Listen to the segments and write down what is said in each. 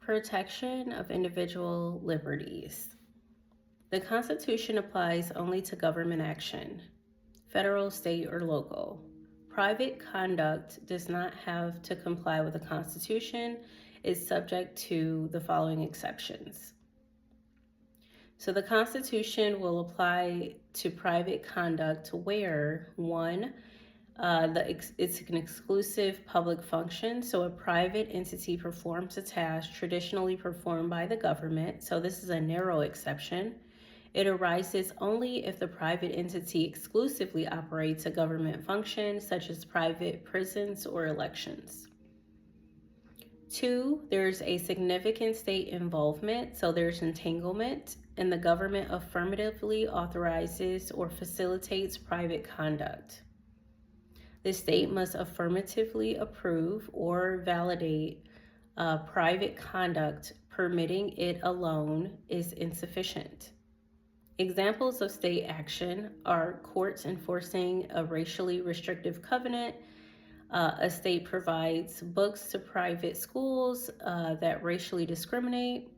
Protection of Individual Liberties. The Constitution applies only to government action, federal, state, or local. Private conduct does not have to comply with the Constitution, is subject to the following exceptions. So the Constitution will apply to private conduct where, one, it's an exclusive public function, so a private entity performs a task traditionally performed by the government, so this is a narrow exception. It arises only if the private entity exclusively operates a government function, such as private prisons or elections. Two, there's a significant state involvement, so there's entanglement, and the government affirmatively authorizes or facilitates private conduct. The state must affirmatively approve or validate private conduct. Permitting it alone is insufficient. Examples of state action are courts enforcing a racially restrictive covenant. A state provides books to private schools that racially discriminate.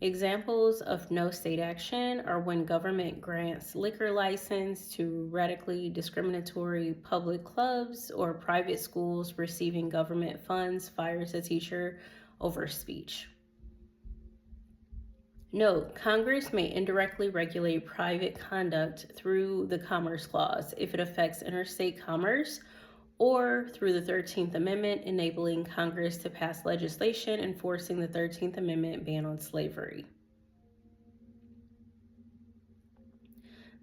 Examples of no state action are when government grants liquor license to radically discriminatory public clubs, or private schools receiving government funds fires a teacher over speech. Note, Congress may indirectly regulate private conduct through the Commerce Clause if it affects interstate commerce, or through the 13th Amendment, enabling Congress to pass legislation enforcing the 13th Amendment ban on slavery.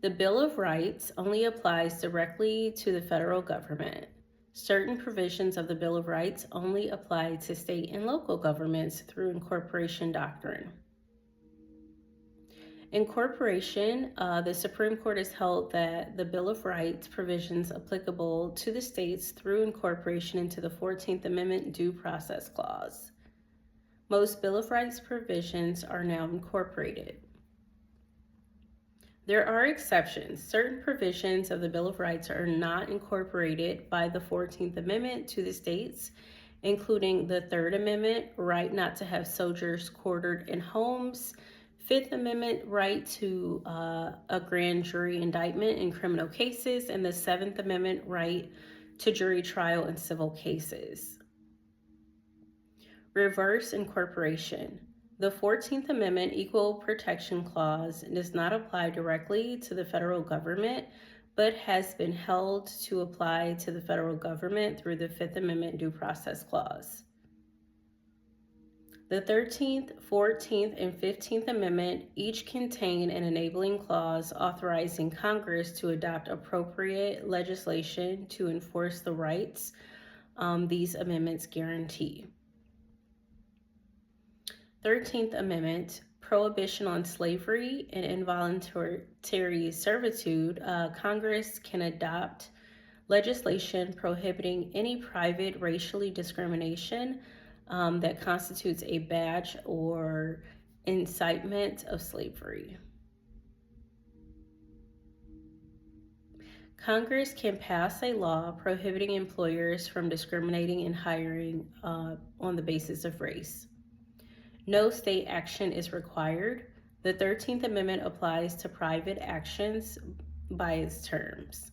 The Bill of Rights only applies directly to the federal government. Certain provisions of the Bill of Rights only apply to state and local governments through incorporation doctrine. Incorporation, the Supreme Court has held that the Bill of Rights provisions applicable to the states through incorporation into the 14th Amendment Due Process Clause. Most Bill of Rights provisions are now incorporated. There are exceptions. Certain provisions of the Bill of Rights are not incorporated by the 14th Amendment to the states, including the 3rd Amendment, right not to have soldiers quartered in homes, 5th Amendment, right to a grand jury indictment in criminal cases, and the 7th Amendment, right to jury trial in civil cases. Reverse incorporation. The 14th Amendment Equal Protection Clause does not apply directly to the federal government, but has been held to apply to the federal government through the 5th Amendment Due Process Clause. The 13th, 14th, and 15th Amendment each contain an enabling clause authorizing Congress to adopt appropriate legislation to enforce the rights these amendments guarantee. 13th Amendment, prohibition on slavery and involuntary servitude. Congress can adopt legislation prohibiting any private racially discrimination that constitutes a badge or incitement of slavery. Congress can pass a law prohibiting employers from discriminating in hiring on the basis of race. No state action is required. The 13th Amendment applies to private actions by its terms.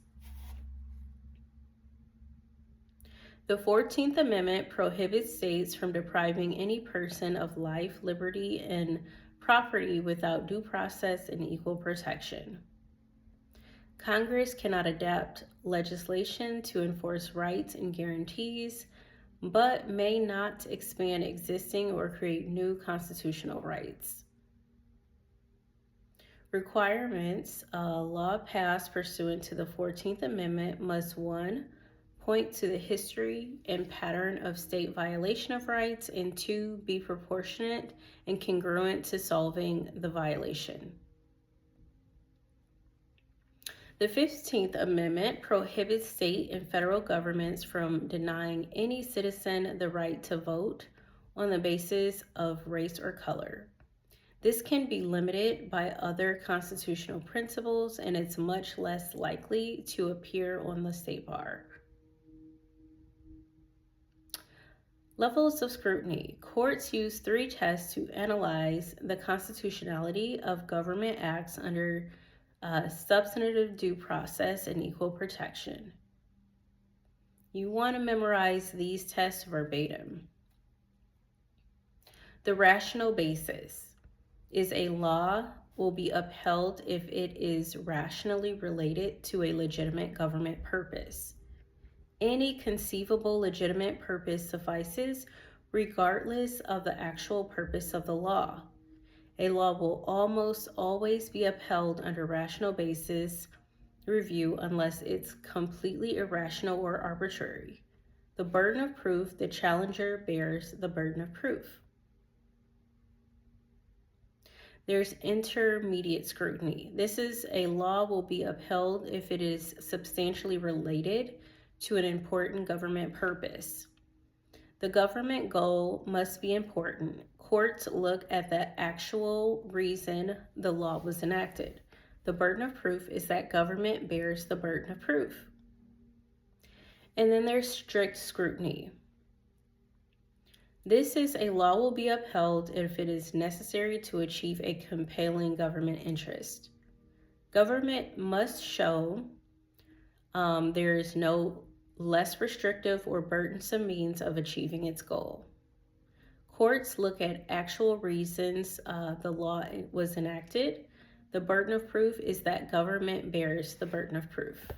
The 14th Amendment prohibits states from depriving any person of life, liberty, and property without due process and equal protection. Congress cannot adopt legislation to enforce rights and guarantees, but may not expand existing or create new constitutional rights. Requirements: a law passed pursuant to the 14th Amendment must, 1, point to the history and pattern of state violation of rights, and 2, be proportionate and congruent to solving the violation. The 15th Amendment prohibits state and federal governments from denying any citizen the right to vote on the basis of race or color. This can be limited by other constitutional principles, and it's much less likely to appear on the state bar. Levels of scrutiny. Courts use 3 tests to analyze the constitutionality of government acts under substantive due process and equal protection. You want to memorize these tests verbatim. The rational basis is a law will be upheld if it is rationally related to a legitimate government purpose. Any conceivable legitimate purpose suffices, regardless of the actual purpose of the law. A law will almost always be upheld under rational basis review unless it's completely irrational or arbitrary. The burden of proof, the challenger bears the burden of proof. There's intermediate scrutiny. This is a law will be upheld if it is substantially related to an important government purpose. The government goal must be important. Courts look at the actual reason the law was enacted. The burden of proof is that government bears the burden of proof. And then there's strict scrutiny. This is a law will be upheld if it is necessary to achieve a compelling government interest. Government must show there is no less restrictive or burdensome means of achieving its goal. Courts look at actual reasons the law was enacted. The burden of proof is that government bears the burden of proof.